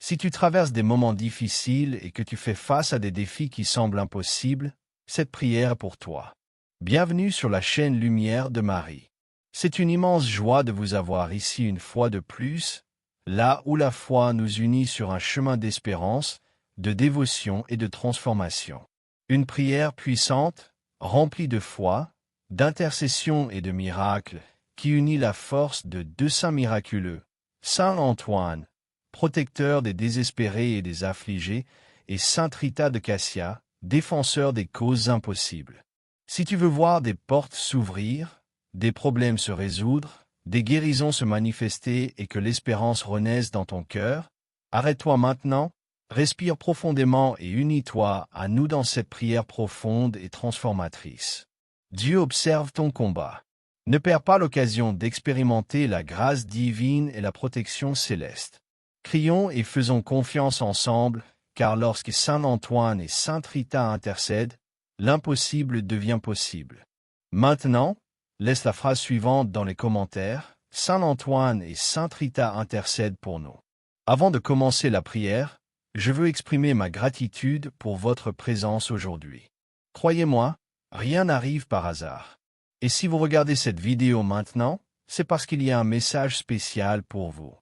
Si tu traverses des moments difficiles et que tu fais face à des défis qui semblent impossibles, cette prière est pour toi. Bienvenue sur la chaîne Lumière de Marie. C'est une immense joie de vous avoir ici une fois de plus, là où la foi nous unit sur un chemin d'espérance, de dévotion et de transformation. Une prière puissante, remplie de foi, d'intercession et de miracles, qui unit la force de deux saints miraculeux, Saint Antoine, protecteur des désespérés et des affligés, et Sainte Rita de Cassia, défenseur des causes impossibles. Si tu veux voir des portes s'ouvrir, des problèmes se résoudre, des guérisons se manifester et que l'espérance renaisse dans ton cœur, arrête-toi maintenant, respire profondément et unis-toi à nous dans cette prière profonde et transformatrice. Dieu observe ton combat. Ne perds pas l'occasion d'expérimenter la grâce divine et la protection céleste. Crions et faisons confiance ensemble, car lorsque Saint Antoine et Sainte Rita intercèdent, l'impossible devient possible. Maintenant, laisse la phrase suivante dans les commentaires. Saint Antoine et Sainte Rita intercèdent pour nous. Avant de commencer la prière, je veux exprimer ma gratitude pour votre présence aujourd'hui. Croyez-moi, rien n'arrive par hasard. Et si vous regardez cette vidéo maintenant, c'est parce qu'il y a un message spécial pour vous.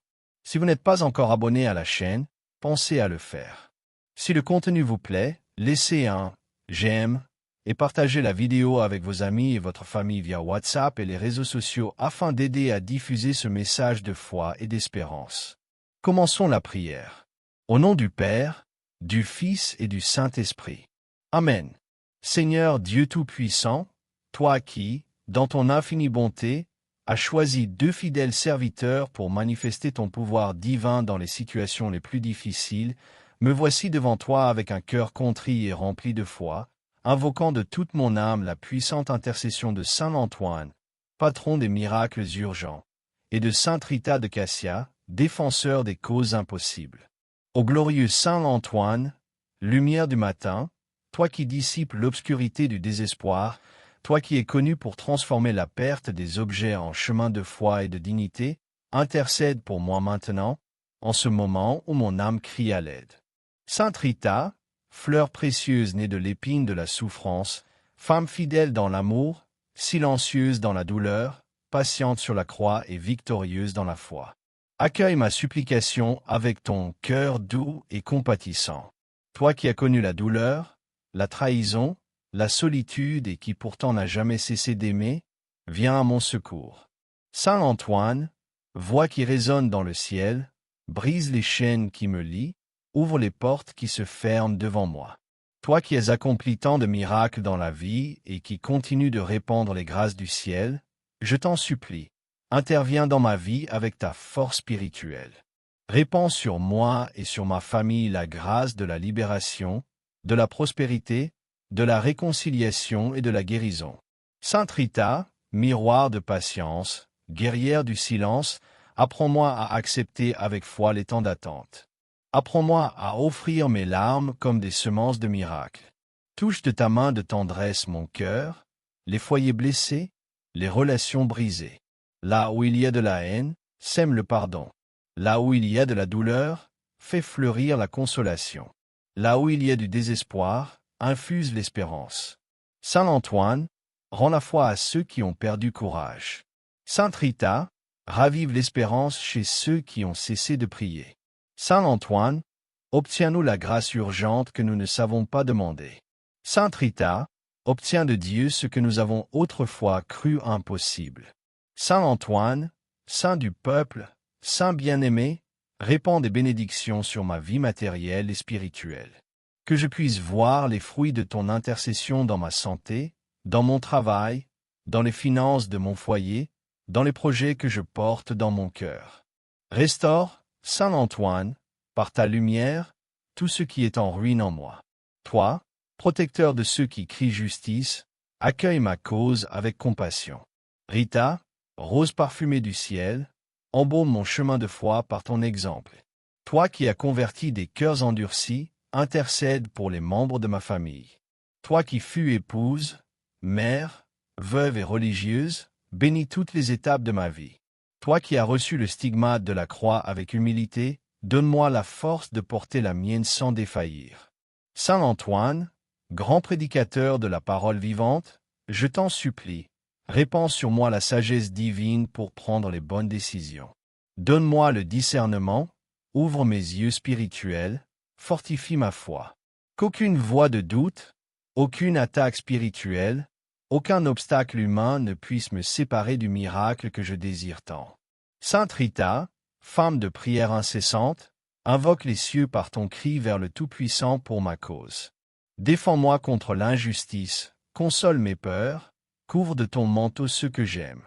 Si vous n'êtes pas encore abonné à la chaîne, pensez à le faire. Si le contenu vous plaît, laissez un j'aime et partagez la vidéo avec vos amis et votre famille via WhatsApp et les réseaux sociaux afin d'aider à diffuser ce message de foi et d'espérance. Commençons la prière. Au nom du Père, du Fils et du Saint-Esprit. Amen. Seigneur Dieu Tout-Puissant, toi qui, dans ton infinie bonté, as choisi deux fidèles serviteurs pour manifester ton pouvoir divin dans les situations les plus difficiles, me voici devant toi avec un cœur contrit et rempli de foi, invoquant de toute mon âme la puissante intercession de Saint Antoine, patron des miracles urgents, et de Sainte Rita de Cassia, défenseur des causes impossibles. Ô glorieux Saint Antoine, lumière du matin, toi qui dissipes l'obscurité du désespoir, toi qui es connu pour transformer la perte des objets en chemin de foi et de dignité, intercède pour moi maintenant, en ce moment où mon âme crie à l'aide. Sainte Rita, fleur précieuse née de l'épine de la souffrance, femme fidèle dans l'amour, silencieuse dans la douleur, patiente sur la croix et victorieuse dans la foi. Accueille ma supplication avec ton cœur doux et compatissant. Toi qui as connu la douleur, la trahison, la solitude et qui pourtant n'a jamais cessé d'aimer, viens à mon secours. Saint Antoine, voix qui résonne dans le ciel, brise les chaînes qui me lient, ouvre les portes qui se ferment devant moi. Toi qui as accompli tant de miracles dans la vie et qui continues de répandre les grâces du ciel, je t'en supplie, interviens dans ma vie avec ta force spirituelle. Répands sur moi et sur ma famille la grâce de la libération, de la prospérité, de la réconciliation et de la guérison. Sainte Rita, miroir de patience, guerrière du silence, apprends-moi à accepter avec foi les temps d'attente. Apprends-moi à offrir mes larmes comme des semences de miracles. Touche de ta main de tendresse mon cœur, les foyers blessés, les relations brisées. Là où il y a de la haine, sème le pardon. Là où il y a de la douleur, fais fleurir la consolation. Là où il y a du désespoir, infuse l'espérance. Saint Antoine, rends la foi à ceux qui ont perdu courage. Sainte Rita, ravive l'espérance chez ceux qui ont cessé de prier. Saint Antoine, obtiens-nous la grâce urgente que nous ne savons pas demander. Sainte Rita, obtiens de Dieu ce que nous avons autrefois cru impossible. Saint Antoine, saint du peuple, saint bien-aimé, répands des bénédictions sur ma vie matérielle et spirituelle. Que je puisse voir les fruits de ton intercession dans ma santé, dans mon travail, dans les finances de mon foyer, dans les projets que je porte dans mon cœur. Restaure, Saint Antoine, par ta lumière, tout ce qui est en ruine en moi. Toi, protecteur de ceux qui crient justice, accueille ma cause avec compassion. Rita, rose parfumée du ciel, embaume mon chemin de foi par ton exemple. Toi qui as converti des cœurs endurcis, intercède pour les membres de ma famille. Toi qui fus épouse, mère, veuve et religieuse, bénis toutes les étapes de ma vie. Toi qui as reçu le stigmate de la croix avec humilité, donne-moi la force de porter la mienne sans défaillir. Saint Antoine, grand prédicateur de la parole vivante, je t'en supplie, répands sur moi la sagesse divine pour prendre les bonnes décisions. Donne-moi le discernement, ouvre mes yeux spirituels, fortifie ma foi. Qu'aucune voie de doute, aucune attaque spirituelle, aucun obstacle humain ne puisse me séparer du miracle que je désire tant. Sainte Rita, femme de prière incessante, invoque les cieux par ton cri vers le Tout-Puissant pour ma cause. Défends-moi contre l'injustice, console mes peurs, couvre de ton manteau ceux que j'aime.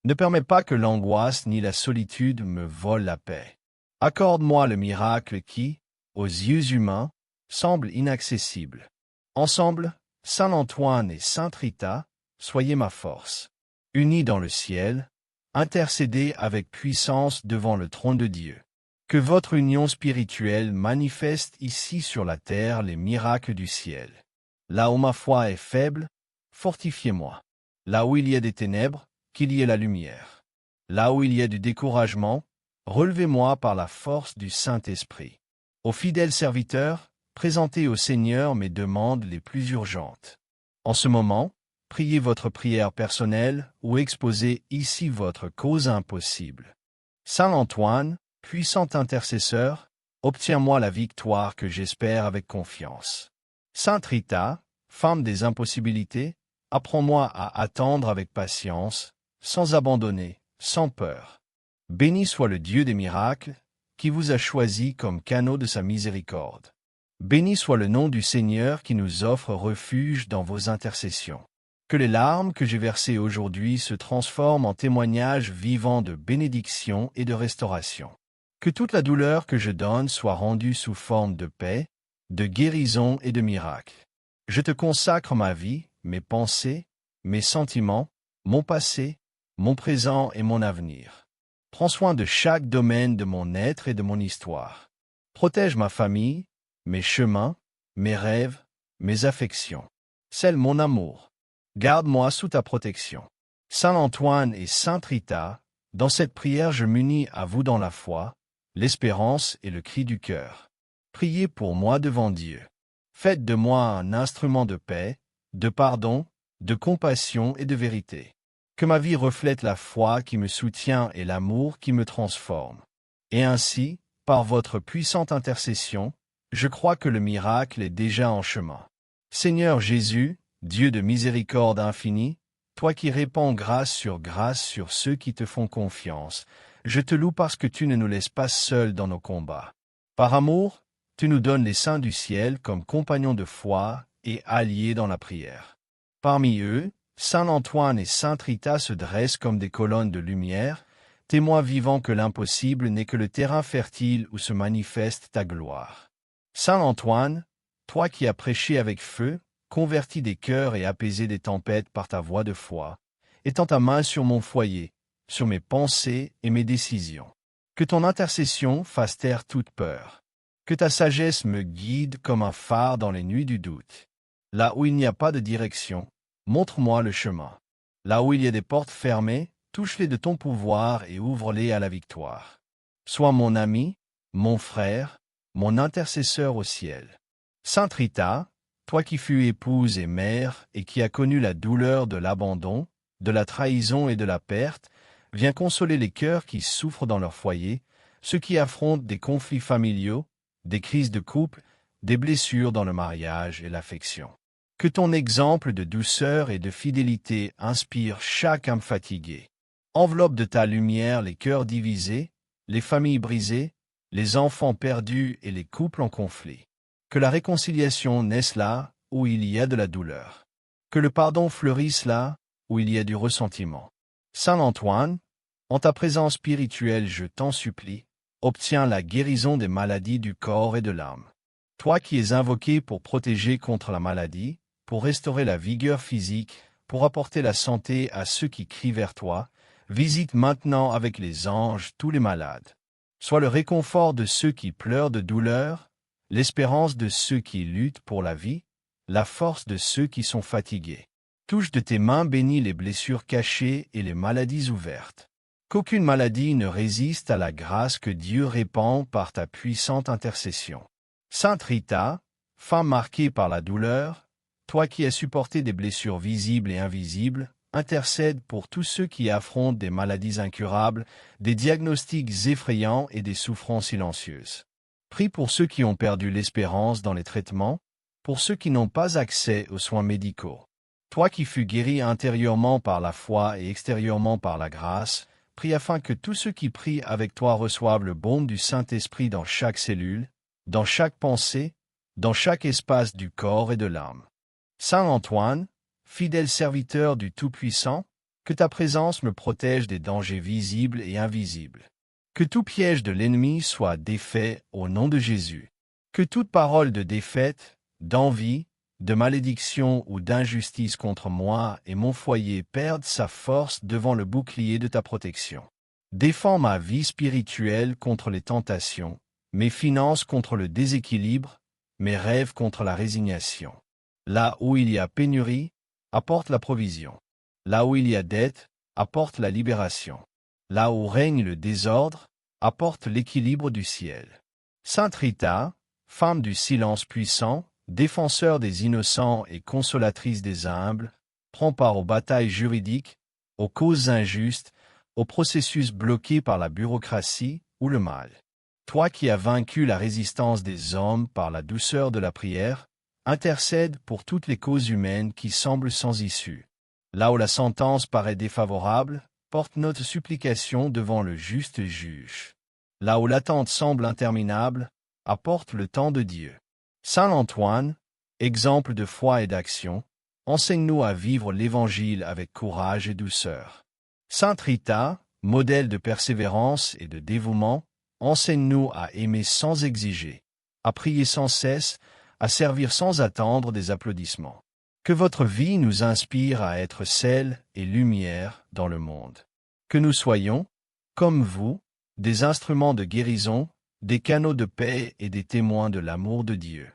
Ne permets pas que l'angoisse ni la solitude me volent la paix. Accorde-moi le miracle qui, aux yeux humains, semble inaccessible. Ensemble, Saint Antoine et Sainte Rita, soyez ma force. Unis dans le ciel, intercédez avec puissance devant le trône de Dieu. Que votre union spirituelle manifeste ici sur la terre les miracles du ciel. Là où ma foi est faible, fortifiez-moi. Là où il y a des ténèbres, qu'il y ait la lumière. Là où il y a du découragement, relevez-moi par la force du Saint-Esprit. Aux fidèles serviteurs, présentez au Seigneur mes demandes les plus urgentes. En ce moment, priez votre prière personnelle ou exposez ici votre cause impossible. Saint Antoine, puissant intercesseur, obtiens-moi la victoire que j'espère avec confiance. Sainte Rita, femme des impossibilités, apprends-moi à attendre avec patience, sans abandonner, sans peur. Béni soit le Dieu des miracles, qui vous a choisi comme canaux de sa miséricorde. Béni soit le nom du Seigneur qui nous offre refuge dans vos intercessions. Que les larmes que j'ai versées aujourd'hui se transforment en témoignages vivants de bénédiction et de restauration. Que toute la douleur que je donne soit rendue sous forme de paix, de guérison et de miracle. Je te consacre ma vie, mes pensées, mes sentiments, mon passé, mon présent et mon avenir. Prends soin de chaque domaine de mon être et de mon histoire. Protège ma famille, mes chemins, mes rêves, mes affections. Scelle mon amour. Garde-moi sous ta protection. Saint Antoine et Sainte Rita, dans cette prière je m'unis à vous dans la foi, l'espérance et le cri du cœur. Priez pour moi devant Dieu. Faites de moi un instrument de paix, de pardon, de compassion et de vérité. Que ma vie reflète la foi qui me soutient et l'amour qui me transforme. Et ainsi, par votre puissante intercession, je crois que le miracle est déjà en chemin. Seigneur Jésus, Dieu de miséricorde infinie, toi qui répands grâce sur ceux qui te font confiance, je te loue parce que tu ne nous laisses pas seuls dans nos combats. Par amour, tu nous donnes les saints du ciel comme compagnons de foi et alliés dans la prière. Parmi eux, Saint Antoine et Sainte Rita se dressent comme des colonnes de lumière, témoins vivants que l'impossible n'est que le terrain fertile où se manifeste ta gloire. Saint Antoine, toi qui as prêché avec feu, converti des cœurs et apaisé des tempêtes par ta voix de foi, étends ta main sur mon foyer, sur mes pensées et mes décisions. Que ton intercession fasse taire toute peur. Que ta sagesse me guide comme un phare dans les nuits du doute. Là où il n'y a pas de direction, montre-moi le chemin. Là où il y a des portes fermées, touche-les de ton pouvoir et ouvre-les à la victoire. Sois mon ami, mon frère, mon intercesseur au ciel. Sainte Rita, toi qui fus épouse et mère et qui as connu la douleur de l'abandon, de la trahison et de la perte, viens consoler les cœurs qui souffrent dans leur foyer, ceux qui affrontent des conflits familiaux, des crises de couple, des blessures dans le mariage et l'affection. Que ton exemple de douceur et de fidélité inspire chaque âme fatiguée. Enveloppe de ta lumière les cœurs divisés, les familles brisées, les enfants perdus et les couples en conflit. Que la réconciliation naisse là où il y a de la douleur. Que le pardon fleurisse là où il y a du ressentiment. Saint Antoine, en ta présence spirituelle je t'en supplie, obtiens la guérison des maladies du corps et de l'âme. Toi qui es invoqué pour protéger contre la maladie, pour restaurer la vigueur physique, pour apporter la santé à ceux qui crient vers toi, visite maintenant avec les anges tous les malades. Sois le réconfort de ceux qui pleurent de douleur, l'espérance de ceux qui luttent pour la vie, la force de ceux qui sont fatigués. Touche de tes mains bénies les blessures cachées et les maladies ouvertes. qu'aucune maladie ne résiste à la grâce que Dieu répand par ta puissante intercession. Sainte Rita, femme marquée par la douleur, toi qui as supporté des blessures visibles et invisibles, intercède pour tous ceux qui affrontent des maladies incurables, des diagnostics effrayants et des souffrances silencieuses. Prie pour ceux qui ont perdu l'espérance dans les traitements, pour ceux qui n'ont pas accès aux soins médicaux. Toi qui fus guéri intérieurement par la foi et extérieurement par la grâce, prie afin que tous ceux qui prient avec toi reçoivent le baume du Saint-Esprit dans chaque cellule, dans chaque pensée, dans chaque espace du corps et de l'âme. Saint Antoine, fidèle serviteur du Tout-Puissant, que ta présence me protège des dangers visibles et invisibles. Que tout piège de l'ennemi soit défait au nom de Jésus. Que toute parole de défaite, d'envie, de malédiction ou d'injustice contre moi et mon foyer perde sa force devant le bouclier de ta protection. Défends ma vie spirituelle contre les tentations, mes finances contre le déséquilibre, mes rêves contre la résignation. Là où il y a pénurie, apporte la provision. Là où il y a dette, apporte la libération. Là où règne le désordre, apporte l'équilibre du ciel. Sainte Rita, femme du silence puissant, défenseur des innocents et consolatrice des humbles, prend part aux batailles juridiques, aux causes injustes, aux processus bloqués par la bureaucratie ou le mal. Toi qui as vaincu la résistance des hommes par la douceur de la prière, intercède pour toutes les causes humaines qui semblent sans issue. Là où la sentence paraît défavorable, porte notre supplication devant le juste juge. Là où l'attente semble interminable, apporte le temps de Dieu. Saint Antoine, exemple de foi et d'action, enseigne-nous à vivre l'Évangile avec courage et douceur. Sainte Rita, modèle de persévérance et de dévouement, enseigne-nous à aimer sans exiger, à prier sans cesse, à servir sans attendre des applaudissements. Que votre vie nous inspire à être sel et lumière dans le monde. Que nous soyons, comme vous, des instruments de guérison, des canaux de paix et des témoins de l'amour de Dieu.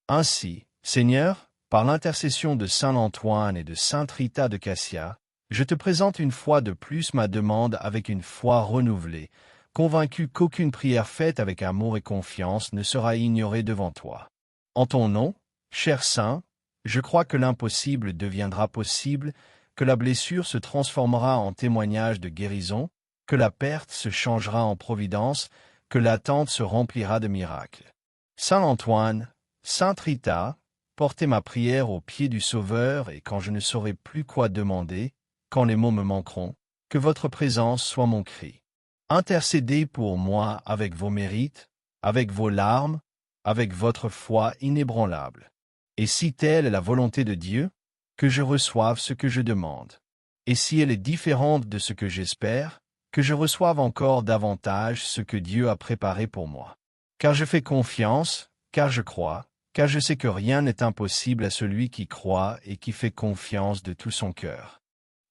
Ainsi, Seigneur, par l'intercession de Saint Antoine et de Sainte Rita de Cassia, je te présente une fois de plus ma demande avec une foi renouvelée, convaincu qu'aucune prière faite avec amour et confiance ne sera ignorée devant toi. En ton nom, cher Saint, je crois que l'impossible deviendra possible, que la blessure se transformera en témoignage de guérison, que la perte se changera en providence, que l'attente se remplira de miracles. Saint Antoine, Sainte Rita, portez ma prière aux pieds du Sauveur et quand je ne saurai plus quoi demander, quand les mots me manqueront, que votre présence soit mon cri. Intercédez pour moi avec vos mérites, avec vos larmes, avec votre foi inébranlable. Et si telle est la volonté de Dieu, que je reçoive ce que je demande. Et si elle est différente de ce que j'espère, que je reçoive encore davantage ce que Dieu a préparé pour moi. Car je fais confiance, car je crois, car je sais que rien n'est impossible à celui qui croit et qui fait confiance de tout son cœur.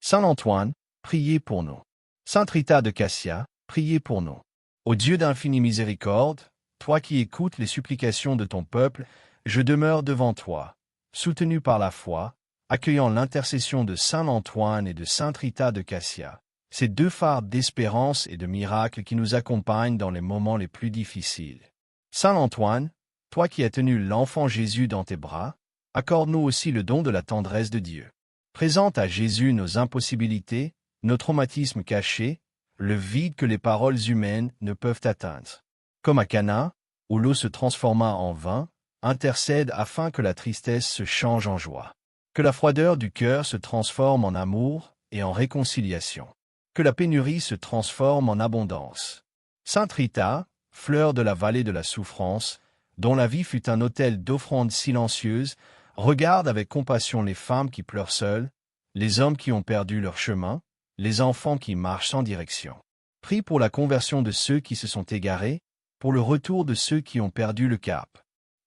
Saint Antoine, priez pour nous. Sainte Rita de Cassia, priez pour nous. Ô Dieu d'infinie miséricorde, toi qui écoutes les supplications de ton peuple, je demeure devant toi, soutenu par la foi, accueillant l'intercession de Saint Antoine et de Sainte Rita de Cassia, ces deux phares d'espérance et de miracle qui nous accompagnent dans les moments les plus difficiles. Saint Antoine, toi qui as tenu l'enfant Jésus dans tes bras, accorde-nous aussi le don de la tendresse de Dieu. Présente à Jésus nos impossibilités, nos traumatismes cachés, le vide que les paroles humaines ne peuvent atteindre. Comme à Cana, où l'eau se transforma en vin, intercède afin que la tristesse se change en joie. Que la froideur du cœur se transforme en amour et en réconciliation. Que la pénurie se transforme en abondance. Sainte Rita, fleur de la vallée de la souffrance, dont la vie fut un autel d'offrandes silencieuses, regarde avec compassion les femmes qui pleurent seules, les hommes qui ont perdu leur chemin, les enfants qui marchent sans direction. Prie pour la conversion de ceux qui se sont égarés, pour le retour de ceux qui ont perdu le cap.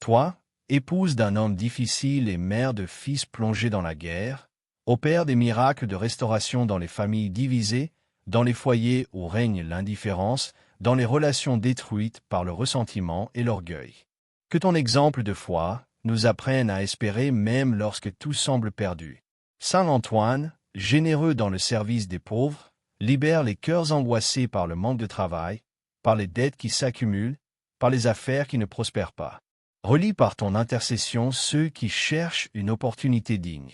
Toi, épouse d'un homme difficile et mère de fils plongés dans la guerre, opère des miracles de restauration dans les familles divisées, dans les foyers où règne l'indifférence, dans les relations détruites par le ressentiment et l'orgueil. Que ton exemple de foi nous apprenne à espérer même lorsque tout semble perdu. Saint Antoine, généreux dans le service des pauvres, Libère les cœurs angoissés par le manque de travail, par les dettes qui s'accumulent, par les affaires qui ne prospèrent pas. Relie par ton intercession ceux qui cherchent une opportunité digne.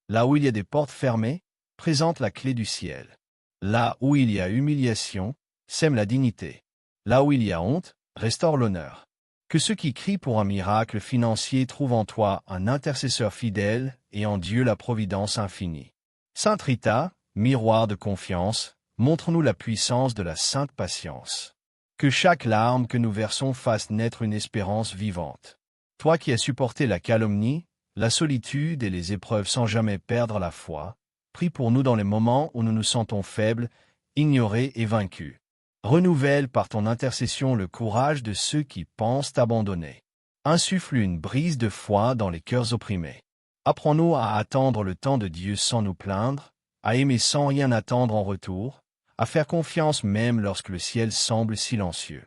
Là où il y a des portes fermées, présente la clé du ciel. Là où il y a humiliation, sème la dignité. Là où il y a honte, restaure l'honneur. Que ceux qui crient pour un miracle financier trouvent en toi un intercesseur fidèle et en Dieu la providence infinie. Sainte Rita, miroir de confiance, montre-nous la puissance de la sainte patience. Que chaque larme que nous versons fasse naître une espérance vivante. Toi qui as supporté la calomnie, la solitude et les épreuves sans jamais perdre la foi, prie pour nous dans les moments où nous nous sentons faibles, ignorés et vaincus. Renouvelle par ton intercession le courage de ceux qui pensent abandonner. Insuffle une brise de foi dans les cœurs opprimés. Apprends-nous à attendre le temps de Dieu sans nous plaindre, à aimer sans rien attendre en retour, à faire confiance même lorsque le ciel semble silencieux.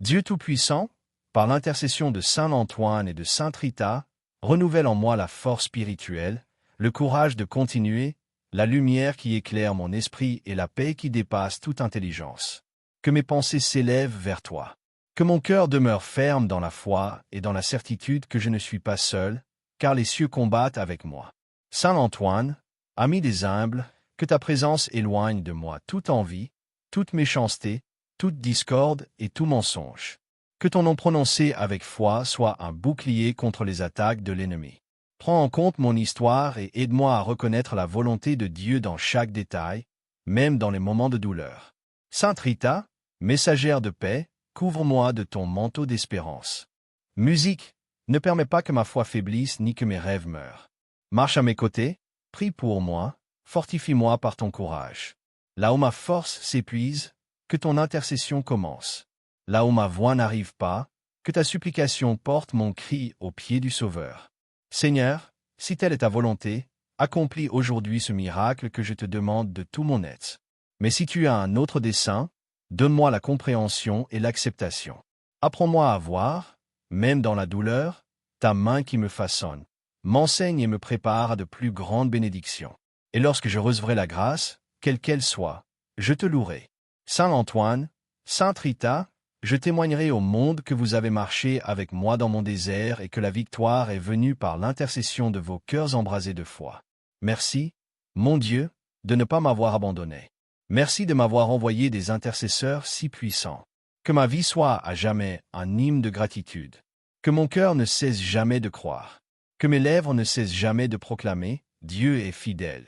Dieu Tout-Puissant, par l'intercession de Saint Antoine et de Sainte Rita, renouvelle en moi la force spirituelle, le courage de continuer, la lumière qui éclaire mon esprit et la paix qui dépasse toute intelligence. Que mes pensées s'élèvent vers toi. Que mon cœur demeure ferme dans la foi et dans la certitude que je ne suis pas seul, car les cieux combattent avec moi. Saint Antoine, ami des humbles, que ta présence éloigne de moi toute envie, toute méchanceté, toute discorde et tout mensonge. Que ton nom prononcé avec foi soit un bouclier contre les attaques de l'ennemi. Prends en compte mon histoire et aide-moi à reconnaître la volonté de Dieu dans chaque détail, même dans les moments de douleur. Sainte Rita, messagère de paix, couvre-moi de ton manteau d'espérance. Musique, ne permets pas que ma foi faiblisse ni que mes rêves meurent. Marche à mes côtés, prie pour moi, fortifie-moi par ton courage. Là où ma force s'épuise, que ton intercession commence. Là où ma voix n'arrive pas, que ta supplication porte mon cri aux pieds du Sauveur. Seigneur, si telle est ta volonté, accomplis aujourd'hui ce miracle que je te demande de tout mon être. Mais si tu as un autre dessein, donne-moi la compréhension et l'acceptation. Apprends-moi à voir, même dans la douleur, ta main qui me façonne. M'enseigne et me prépare à de plus grandes bénédictions. Et lorsque je recevrai la grâce, quelle qu'elle soit, je te louerai. Saint Antoine, Sainte Rita, je témoignerai au monde que vous avez marché avec moi dans mon désert et que la victoire est venue par l'intercession de vos cœurs embrasés de foi. Merci, mon Dieu, de ne pas m'avoir abandonné. Merci de m'avoir envoyé des intercesseurs si puissants. Que ma vie soit à jamais un hymne de gratitude. Que mon cœur ne cesse jamais de croire. Que mes lèvres ne cessent jamais de proclamer « Dieu est fidèle ».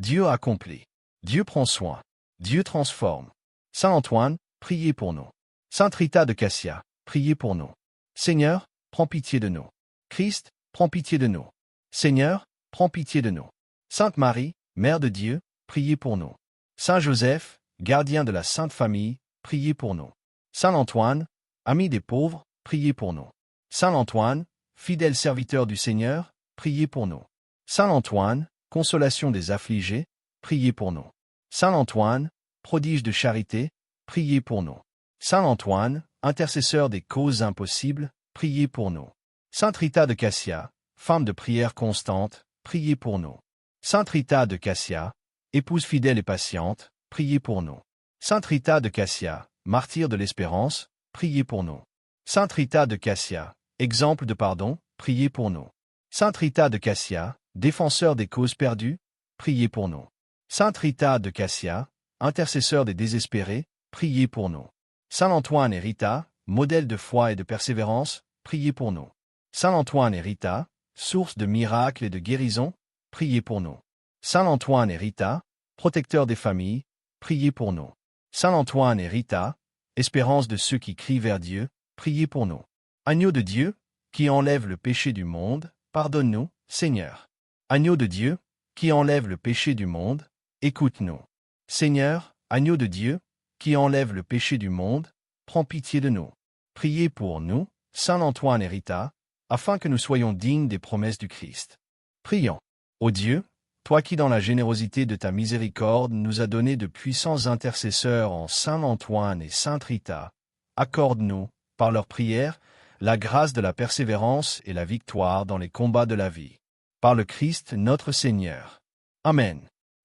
Dieu accomplit. Dieu prend soin. Dieu transforme. Saint Antoine, priez pour nous. Sainte Rita de Cassia, priez pour nous. Seigneur, prends pitié de nous. Christ, prends pitié de nous. Seigneur, prends pitié de nous. Sainte Marie, Mère de Dieu, priez pour nous. Saint Joseph, gardien de la Sainte Famille, priez pour nous. Saint Antoine, ami des pauvres, priez pour nous. Saint Antoine, fidèle serviteur du Seigneur, priez pour nous. Saint Antoine, consolation des affligés, priez pour nous. Saint Antoine, prodige de charité, priez pour nous. Saint Antoine, intercesseur des causes impossibles, priez pour nous. Sainte Rita de Cassia, femme de prière constante, priez pour nous. Sainte Rita de Cassia, épouse fidèle et patiente, priez pour nous. Sainte Rita de Cassia, martyr de l'espérance, priez pour nous. Sainte Rita de Cassia, exemple de pardon, priez pour nous. Sainte Rita de Cassia, défenseur des causes perdues, priez pour nous. Sainte Rita de Cassia, intercesseur des désespérés, priez pour nous. Saint Antoine et Rita, modèle de foi et de persévérance, priez pour nous. Saint Antoine et Rita, source de miracles et de guérison, priez pour nous. Saint Antoine et Rita, protecteurs des familles, priez pour nous. Saint Antoine et Rita, espérance de ceux qui crient vers Dieu, priez pour nous. Agneau de Dieu, qui enlève le péché du monde, pardonne-nous, Seigneur. Agneau de Dieu, qui enlève le péché du monde, écoute-nous. Seigneur, agneau de Dieu, qui enlève le péché du monde, prends pitié de nous. Priez pour nous, Saint Antoine et Rita, afin que nous soyons dignes des promesses du Christ. Prions. Ô Dieu, toi qui dans la générosité de ta miséricorde nous as donné de puissants intercesseurs en Saint Antoine et Sainte Rita, accorde-nous, par leurs prières, la grâce de la persévérance et la victoire dans les combats de la vie. Par le Christ notre Seigneur. Amen.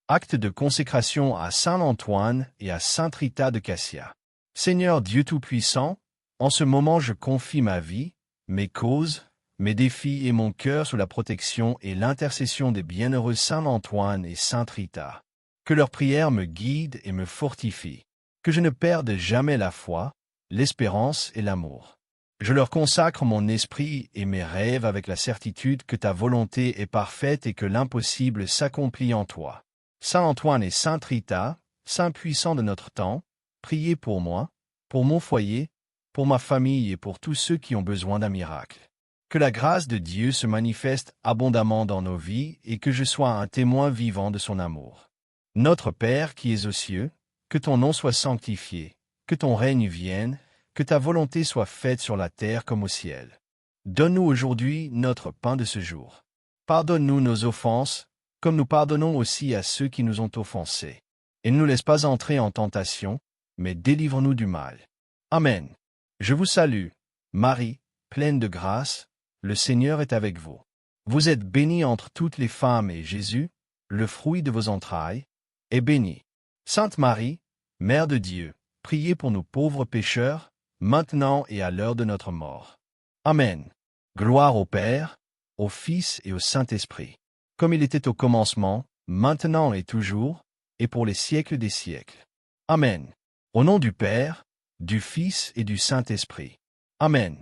Acte de consécration à Saint Antoine et à Sainte Rita de Cassia. Seigneur Dieu Tout-Puissant, en ce moment je confie ma vie, mes causes, mes défis et mon cœur sous la protection et l'intercession des bienheureux Saint Antoine et Sainte Rita. Que leurs prières me guident et me fortifient. Que je ne perde jamais la foi, l'espérance et l'amour. Je leur consacre mon esprit et mes rêves avec la certitude que ta volonté est parfaite et que l'impossible s'accomplit en toi. Saint Antoine et Sainte Rita, saints puissants de notre temps, priez pour moi, pour mon foyer, pour ma famille et pour tous ceux qui ont besoin d'un miracle. Que la grâce de Dieu se manifeste abondamment dans nos vies et que je sois un témoin vivant de son amour. Notre Père qui es aux cieux, que ton nom soit sanctifié, que ton règne vienne, que ta volonté soit faite sur la terre comme au ciel. Donne-nous aujourd'hui notre pain de ce jour. Pardonne-nous nos offenses, comme nous pardonnons aussi à ceux qui nous ont offensés. Et ne nous laisse pas entrer en tentation, mais délivre-nous du mal. Amen. Je vous salue, Marie, pleine de grâce, le Seigneur est avec vous. Vous êtes bénie entre toutes les femmes et Jésus, le fruit de vos entrailles, est béni. Sainte Marie, Mère de Dieu, priez pour nous pauvres pécheurs, maintenant et à l'heure de notre mort. Amen. Gloire au Père, au Fils et au Saint-Esprit, comme il était au commencement, maintenant et toujours, et pour les siècles des siècles. Amen. Au nom du Père, du Fils et du Saint-Esprit. Amen.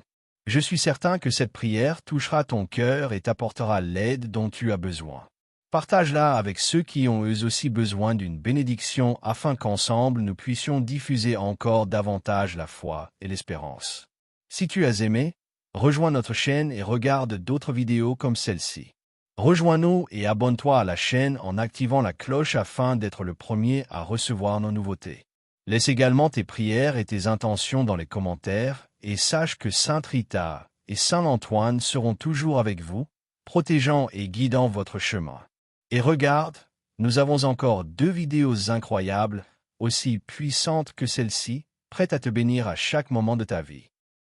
Je suis certain que cette prière touchera ton cœur et t'apportera l'aide dont tu as besoin. Partage-la avec ceux qui ont eux aussi besoin d'une bénédiction afin qu'ensemble nous puissions diffuser encore davantage la foi et l'espérance. Si tu as aimé, rejoins notre chaîne et regarde d'autres vidéos comme celle-ci. Rejoins-nous et abonne-toi à la chaîne en activant la cloche afin d'être le premier à recevoir nos nouveautés. Laisse également tes prières et tes intentions dans les commentaires et sache que Sainte Rita et Saint Antoine seront toujours avec vous, protégeant et guidant votre chemin. Et regarde, nous avons encore 2 vidéos incroyables, aussi puissantes que celle-ci, prêtes à te bénir à chaque moment de ta vie.